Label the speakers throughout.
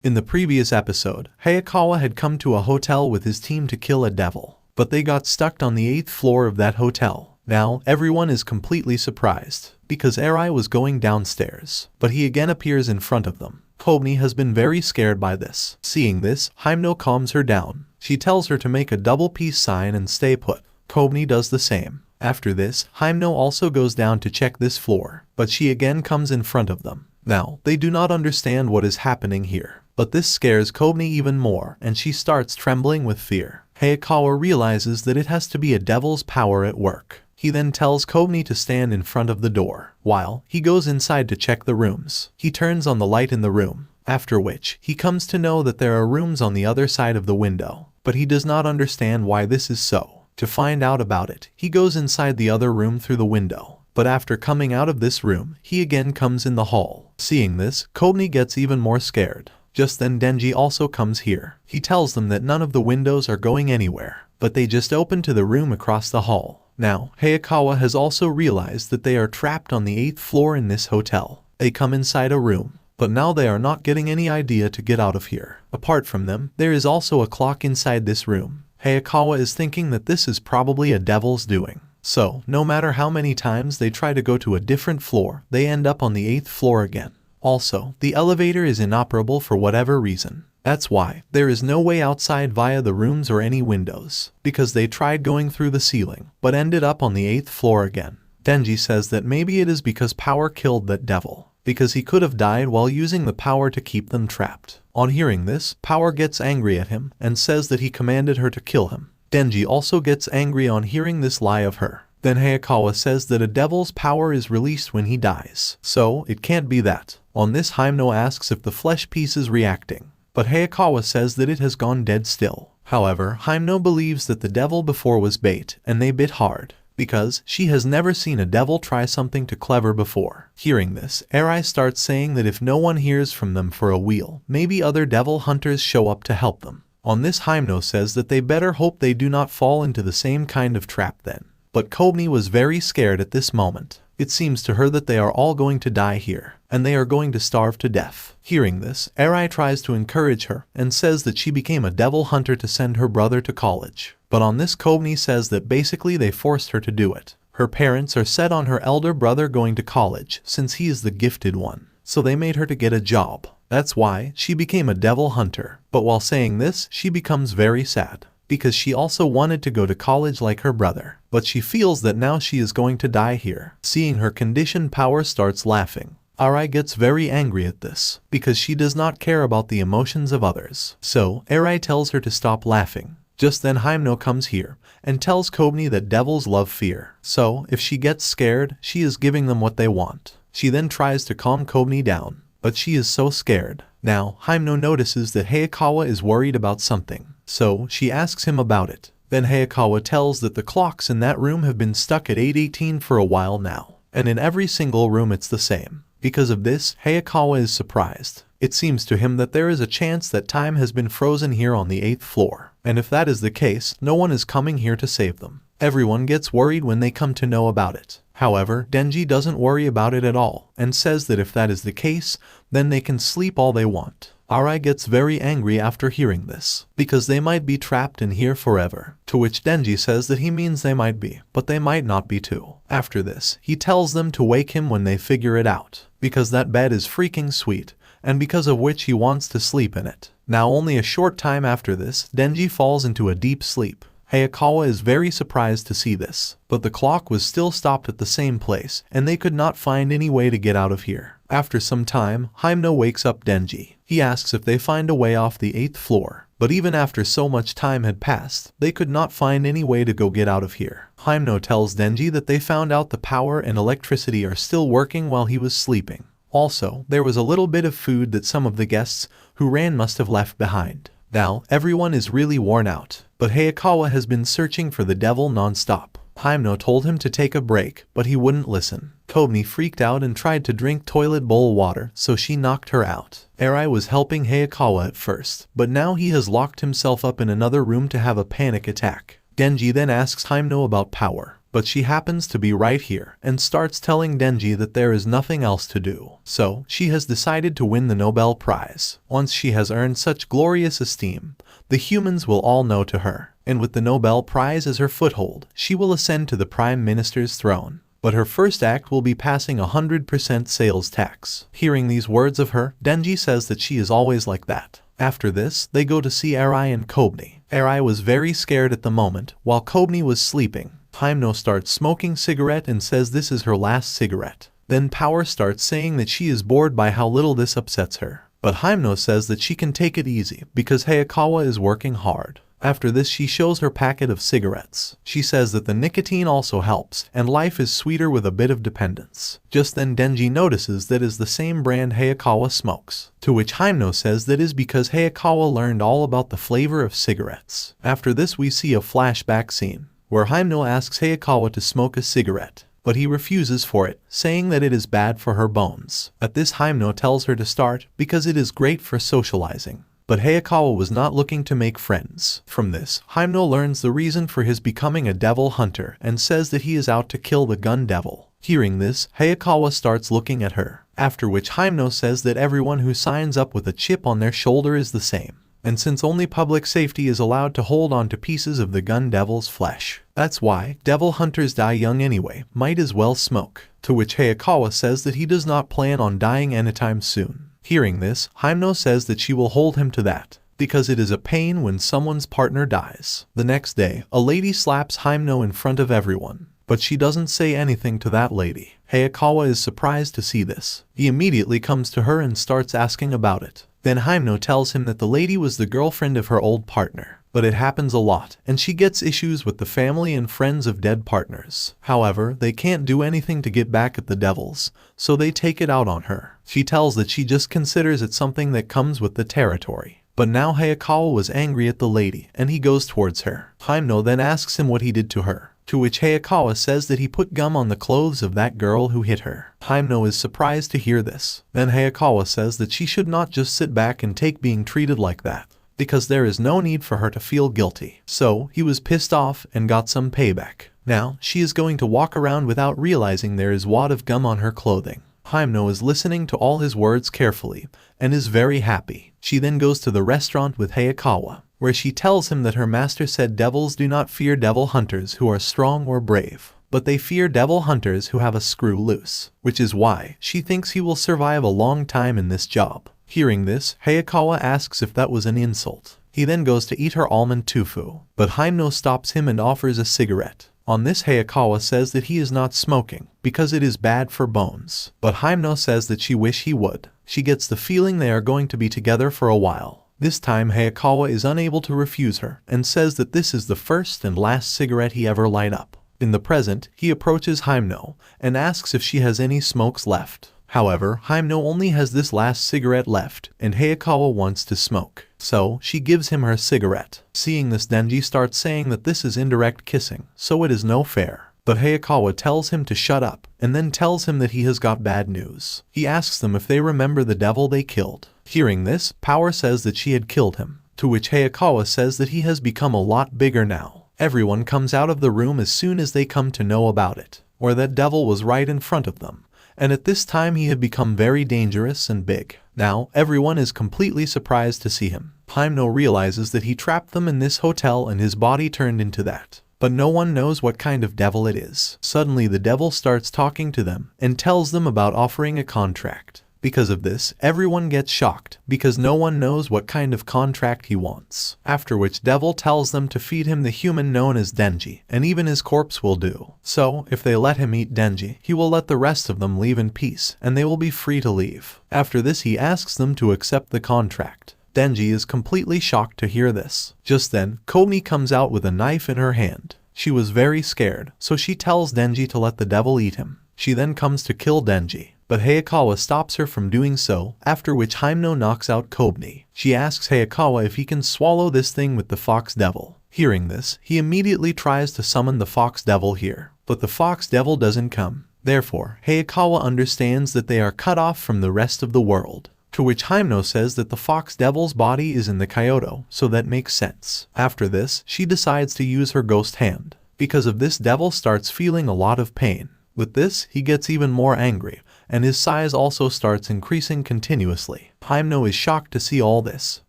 Speaker 1: In the previous episode, Hayakawa had come to a hotel with his team to kill a devil, but they got stuck on the 8th floor of that hotel. Now, everyone is completely surprised, because Eri was going downstairs, but he again appears in front of them. Kobni has been very scared by this. Seeing this, Himeno calms her down. She tells her to make a double peace sign and stay put. Kobni does the same. After this, Himeno also goes down to check this floor, but she again comes in front of them. Now, they do not understand what is happening here, but this scares Kobni even more and she starts trembling with fear. Hayakawa realizes that it has to be a devil's power at work. He then tells Kobni to stand in front of the door, while he goes inside to check the rooms. He turns on the light in the room, after which he comes to know that there are rooms on the other side of the window, but he does not understand why this is so. To find out about it, he goes inside the other room through the window, but after coming out of this room, he again comes in the hall. Seeing this, Kobni gets even more scared. Just then Denji also comes here. He tells them that none of the windows are going anywhere, but they just open to the room across the hall. Now, Hayakawa has also realized that they are trapped on the 8th floor in this hotel. They come inside a room, but now they are not getting any idea to get out of here. Apart from them, there is also a clock inside this room. Hayakawa is thinking that this is probably a devil's doing. So, no matter how many times they try to go to a different floor, they end up on the 8th floor again. Also, the elevator is inoperable for whatever reason. That's why there is no way outside via the rooms or any windows, because they tried going through the ceiling, but ended up on the 8th floor again. Denji says that maybe it is because power killed that devil, because he could have died while using the power to keep them trapped. On hearing this, Power gets angry at him and says that he commanded her to kill him. Denji also gets angry on hearing this lie of her. Then Hayakawa says that a devil's power is released when he dies, so it can't be that. On this, Himeno asks if the flesh piece is reacting, but Hayakawa says that it has gone dead still. However, Himeno believes that the devil before was bait and they bit hard, because she has never seen a devil try something too clever before. Hearing this, Eri starts saying that if no one hears from them for a while, maybe other devil hunters show up to help them. On this, Himeno says that they better hope they do not fall into the same kind of trap then. But Kobni was very scared at this moment. It seems to her that they are all going to die here, and they are going to starve to death. Hearing this, Eri tries to encourage her and says that she became a devil hunter to send her brother to college. But on this, Kobni says that basically they forced her to do it. Her parents are set on her elder brother going to college since he is the gifted one, so they made her to get a job. That's why she became a devil hunter. But while saying this, she becomes very sad, because she also wanted to go to college like her brother, but she feels that now she is going to die here. Seeing her condition, Power starts laughing. Eri gets very angry at this, because she does not care about the emotions of others. So, Eri tells her to stop laughing. Just then Himeno comes here, and tells Kobni that devils love fear. So, if she gets scared, she is giving them what they want. She then tries to calm Kobni down, but she is so scared. Now, Himeno notices that Hayakawa is worried about something, so she asks him about it. Then Hayakawa tells that the clocks in that room have been stuck at 8:18 for a while now, and in every single room it's the same. Because of this, Hayakawa is surprised. It seems to him that there is a chance that time has been frozen here on the 8th floor, and if that is the case, no one is coming here to save them. Everyone gets worried when they come to know about it. However, Denji doesn't worry about it at all, and says that if that is the case, then they can sleep all they want. Eri gets very angry after hearing this, because they might be trapped in here forever, to which Denji says that he means they might be, but they might not be too. After this, he tells them to wake him when they figure it out, because that bed is freaking sweet, and because of which he wants to sleep in it. Now only a short time after this, Denji falls into a deep sleep. Hayakawa is very surprised to see this, but the clock was still stopped at the same place, and they could not find any way to get out of here. After some time, Himeno wakes up Denji. He asks if they find a way off the 8th floor, but even after so much time had passed, they could not find any way to go get out of here. Himeno tells Denji that they found out the power and electricity are still working while he was sleeping. Also, there was a little bit of food that some of the guests who ran must have left behind. Now, everyone is really worn out, but Hayakawa has been searching for the devil non-stop. Himeno told him to take a break, but he wouldn't listen. Kobni freaked out and tried to drink toilet bowl water, so she knocked her out. Eri was helping Hayakawa at first, but now he has locked himself up in another room to have a panic attack. Denji then asks Himeno about power, but she happens to be right here and starts telling Denji that there is nothing else to do. So, she has decided to win the Nobel Prize. Once she has earned such glorious esteem, the humans will all know to her, and with the Nobel Prize as her foothold, she will ascend to the Prime Minister's throne. But her first act will be passing 100% sales tax. Hearing these words of her, Denji says that she is always like that. After this, they go to see Eri and Kobni. Eri was very scared at the moment, while Kobni was sleeping. Hymno starts smoking cigarette and says this is her last cigarette. Then Power starts saying that she is bored by how little this upsets her. But Hymno says that she can take it easy because Hayakawa is working hard. After this, she shows her packet of cigarettes. She says that the nicotine also helps, and life is sweeter with a bit of dependence. Just then Denji notices that is the same brand Hayakawa smokes, to which Hymno says that is because Hayakawa learned all about the flavor of cigarettes. After this we see a flashback scene, where Hymno asks Hayakawa to smoke a cigarette, but he refuses for it, saying that it is bad for her bones. At this Hymno tells her to start, because it is great for socializing. But Hayakawa was not looking to make friends. From this, Hymno learns the reason for his becoming a devil hunter and says that he is out to kill the gun devil. Hearing this, Hayakawa starts looking at her, after which Hymno says that everyone who signs up with a chip on their shoulder is the same. And since only public safety is allowed to hold on to pieces of the gun devil's flesh, that's why devil hunters die young anyway, might as well smoke. To which Hayakawa says that he does not plan on dying anytime soon. Hearing this, Hymno says that she will hold him to that, because it is a pain when someone's partner dies. The next day, a lady slaps Hymno in front of everyone, but she doesn't say anything to that lady. Hayakawa is surprised to see this. He immediately comes to her and starts asking about it. Then Hymno tells him that the lady was the girlfriend of her old partner. But it happens a lot, and she gets issues with the family and friends of dead partners. However, they can't do anything to get back at the devils, so they take it out on her. She tells that she just considers it something that comes with the territory. But now Hayakawa was angry at the lady, and he goes towards her. Hymno then asks him what he did to her, to which Hayakawa says that he put gum on the clothes of that girl who hit her. Hymno is surprised to hear this. Then Hayakawa says that she should not just sit back and take being treated like that, because there is no need for her to feel guilty. So, he was pissed off and got some payback. Now, she is going to walk around without realizing there is wad of gum on her clothing. Hymno is listening to all his words carefully, and is very happy. She then goes to the restaurant with Hayakawa, where she tells him that her master said devils do not fear devil hunters who are strong or brave, but they fear devil hunters who have a screw loose, which is why she thinks he will survive a long time in this job. Hearing this, Hayakawa asks if that was an insult. He then goes to eat her almond tofu, but Hymno stops him and offers a cigarette. On this, Hayakawa says that he is not smoking, because it is bad for bones. But Hymno says that she wish he would. She gets the feeling they are going to be together for a while. This time Hayakawa is unable to refuse her, and says that this is the first and last cigarette he ever light up. In the present, he approaches Hymno, and asks if she has any smokes left. However, Hymno only has this last cigarette left, and Hayakawa wants to smoke. So, she gives him her cigarette. Seeing this, Denji starts saying that this is indirect kissing, so it is no fair. But Hayakawa tells him to shut up, and then tells him that he has got bad news. He asks them if they remember the devil they killed. Hearing this, Power says that she had killed him, to which Hayakawa says that he has become a lot bigger now. Everyone comes out of the room as soon as they come to know about it, or that devil was right in front of them. And at this time he had become very dangerous and big. Now, everyone is completely surprised to see him. Hymno realizes that he trapped them in this hotel and his body turned into that. But no one knows what kind of devil it is. Suddenly the devil starts talking to them and tells them about offering a contract. Because of this, everyone gets shocked, because no one knows what kind of contract he wants. After which devil tells them to feed him the human known as Denji, and even his corpse will do. So, if they let him eat Denji, he will let the rest of them leave in peace, and they will be free to leave. After this he asks them to accept the contract. Denji is completely shocked to hear this. Just then, Komi comes out with a knife in her hand. She was very scared, so she tells Denji to let the devil eat him. She then comes to kill Denji, but Hayakawa stops her from doing so, after which Hymno knocks out Kobni. She asks Hayakawa if he can swallow this thing with the fox devil. Hearing this, he immediately tries to summon the fox devil here, but the fox devil doesn't come. Therefore, Hayakawa understands that they are cut off from the rest of the world. To which Hymno says that the fox devil's body is in the Kyoto, so that makes sense. After this, she decides to use her ghost hand. Because of this, Devil starts feeling a lot of pain. With this, he gets even more angry, and his size also starts increasing continuously. Hyemno is shocked to see all this.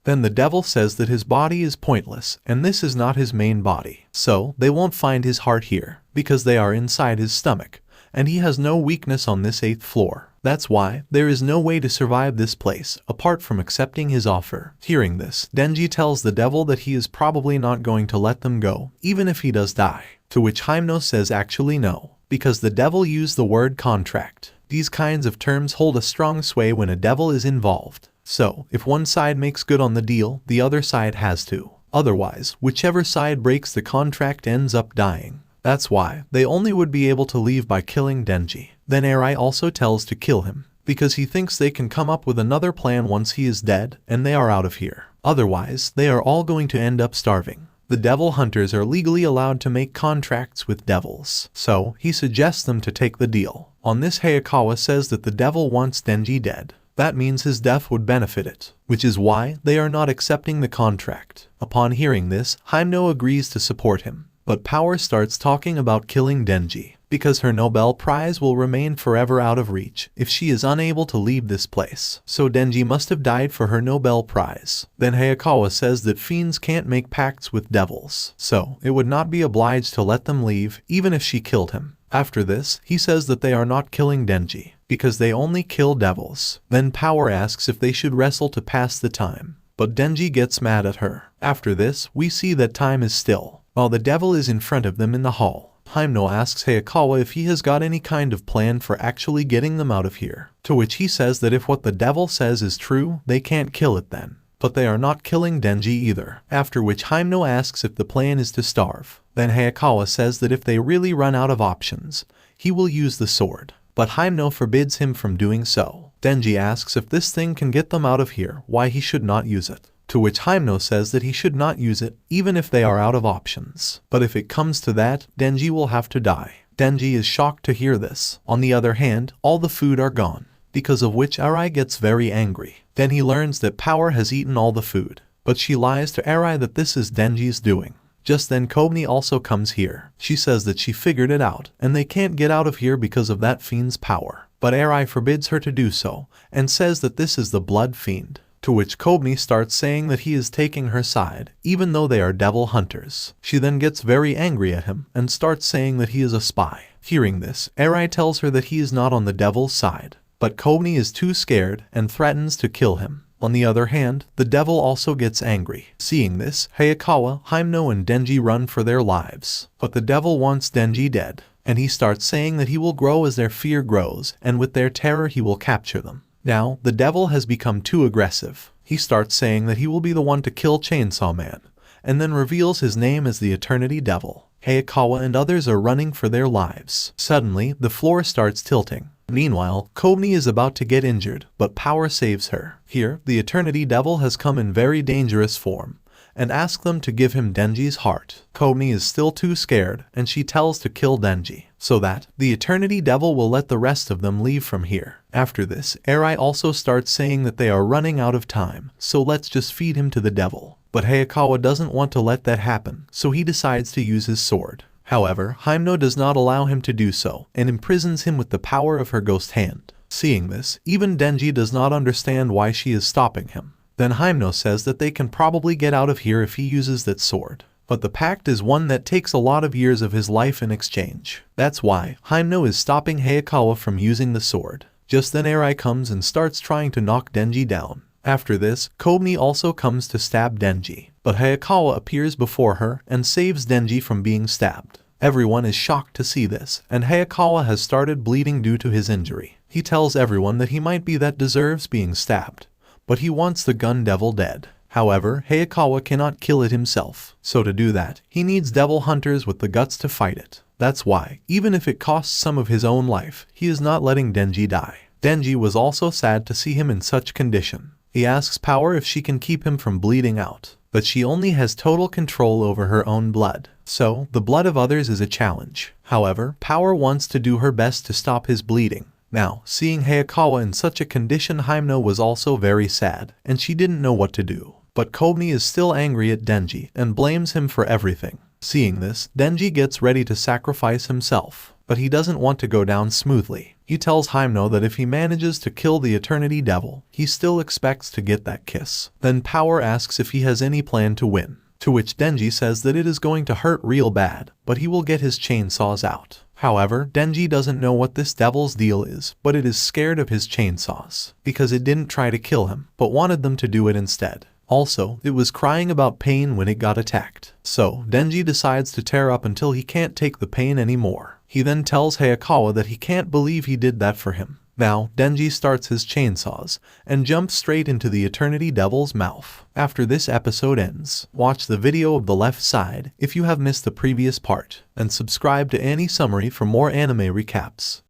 Speaker 1: Then the Devil says that his body is pointless, and this is not his main body. So, they won't find his heart here, because they are inside his stomach, and he has no weakness on this 8th floor. That's why there is no way to survive this place apart from accepting his offer. Hearing this, Denji tells the Devil that he is probably not going to let them go, even if he does die. To which Hyemno says actually no, because the Devil used the word contract. These kinds of terms hold a strong sway when a devil is involved. So, if one side makes good on the deal, the other side has to. Otherwise, whichever side breaks the contract ends up dying. That's why they only would be able to leave by killing Denji. Then Arai also tells to kill him, because he thinks they can come up with another plan once he is dead and they are out of here. Otherwise, they are all going to end up starving. The devil hunters are legally allowed to make contracts with devils, so he suggests them to take the deal. On this, Hayakawa says that the devil wants Denji dead. That means his death would benefit it, which is why they are not accepting the contract. Upon hearing this, Hyemno agrees to support him, but Power starts talking about killing Denji, because her Nobel Prize will remain forever out of reach if she is unable to leave this place. So Denji must have died for her Nobel Prize. Then Hayakawa says that fiends can't make pacts with devils, so it would not be obliged to let them leave even if she killed him. After this, he says that they are not killing Denji, because they only kill devils. Then Power asks if they should wrestle to pass the time, but Denji gets mad at her. After this, we see that time is still, while the devil is in front of them in the hall. Hyemno asks Hayakawa if he has got any kind of plan for actually getting them out of here, to which he says that if what the devil says is true, they can't kill it then. But they are not killing Denji either. After which Hyemno asks if the plan is to starve. Then Hayakawa says that if they really run out of options, he will use the sword. But Hyemno forbids him from doing so. Denji asks if this thing can get them out of here, why he should not use it. To which Hyemno says that he should not use it even if they are out of options. But if it comes to that, Denji will have to die. Denji is shocked to hear this. On the other hand, all the food are gone, because of which Arai gets very angry. Then he learns that Power has eaten all the food, but she lies to Arai that this is Denji's doing. Just then Kobni also comes here. She says that she figured it out, and they can't get out of here because of that fiend's power. But Arai forbids her to do so, and says that this is the blood fiend. To which Kobni starts saying that he is taking her side, even though they are devil hunters. She then gets very angry at him, and starts saying that he is a spy. Hearing this, Arai tells her that he is not on the devil's side. But Kobni is too scared, and threatens to kill him. On the other hand, the devil also gets angry. Seeing this, Hayakawa, Hyemno and Denji run for their lives. But the devil wants Denji dead, and he starts saying that he will grow as their fear grows, and with their terror he will capture them. Now, the devil has become too aggressive. He starts saying that he will be the one to kill Chainsaw Man, and then reveals his name as the Eternity Devil. Hayakawa and others are running for their lives. Suddenly, the floor starts tilting. Meanwhile, Kobni is about to get injured, but Power saves her. Here, the Eternity Devil has come in very dangerous form, and asks them to give him Denji's heart. Kobni is still too scared, and she tells to kill Denji, so that the Eternity Devil will let the rest of them leave from here. After this, Arai also starts saying that they are running out of time, so let's just feed him to the devil. But Hayakawa doesn't want to let that happen, so he decides to use his sword. However, Hyemno does not allow him to do so, and imprisons him with the power of her ghost hand. Seeing this, even Denji does not understand why she is stopping him. Then Hyemno says that they can probably get out of here if he uses that sword. But the pact is one that takes a lot of years of his life in exchange. That's why Hyemno is stopping Hayakawa from using the sword. Just then Arai comes and starts trying to knock Denji down. After this, Kobni also comes to stab Denji, but Hayakawa appears before her and saves Denji from being stabbed. Everyone is shocked to see this, and Hayakawa has started bleeding due to his injury. He tells everyone that he might be that deserves being stabbed, but he wants the gun devil dead. However, Hayakawa cannot kill it himself, so to do that, he needs devil hunters with the guts to fight it. That's why, even if it costs some of his own life, he is not letting Denji die. Denji was also sad to see him in such condition. He asks Power if she can keep him from bleeding out, but she only has total control over her own blood, so the blood of others is a challenge. However, Power wants to do her best to stop his bleeding. Now, seeing Hayakawa in such a condition, Hyemno was also very sad, and she didn't know what to do. But Kobni is still angry at Denji and blames him for everything. Seeing this, Denji gets ready to sacrifice himself, but he doesn't want to go down smoothly. He tells Himeno that if he manages to kill the Eternity Devil, he still expects to get that kiss. Then Power asks if he has any plan to win, to which Denji says that it is going to hurt real bad, but he will get his chainsaws out. However, Denji doesn't know what this devil's deal is, but it is scared of his chainsaws, because it didn't try to kill him, but wanted them to do it instead. Also, it was crying about pain when it got attacked. So, Denji decides to tear up until he can't take the pain anymore. He then tells Hayakawa that he can't believe he did that for him. Now, Denji starts his chainsaws and jumps straight into the Eternity Devil's mouth. After this episode ends, watch the video of the left side if you have missed the previous part, and subscribe to Annie Summary for more anime recaps.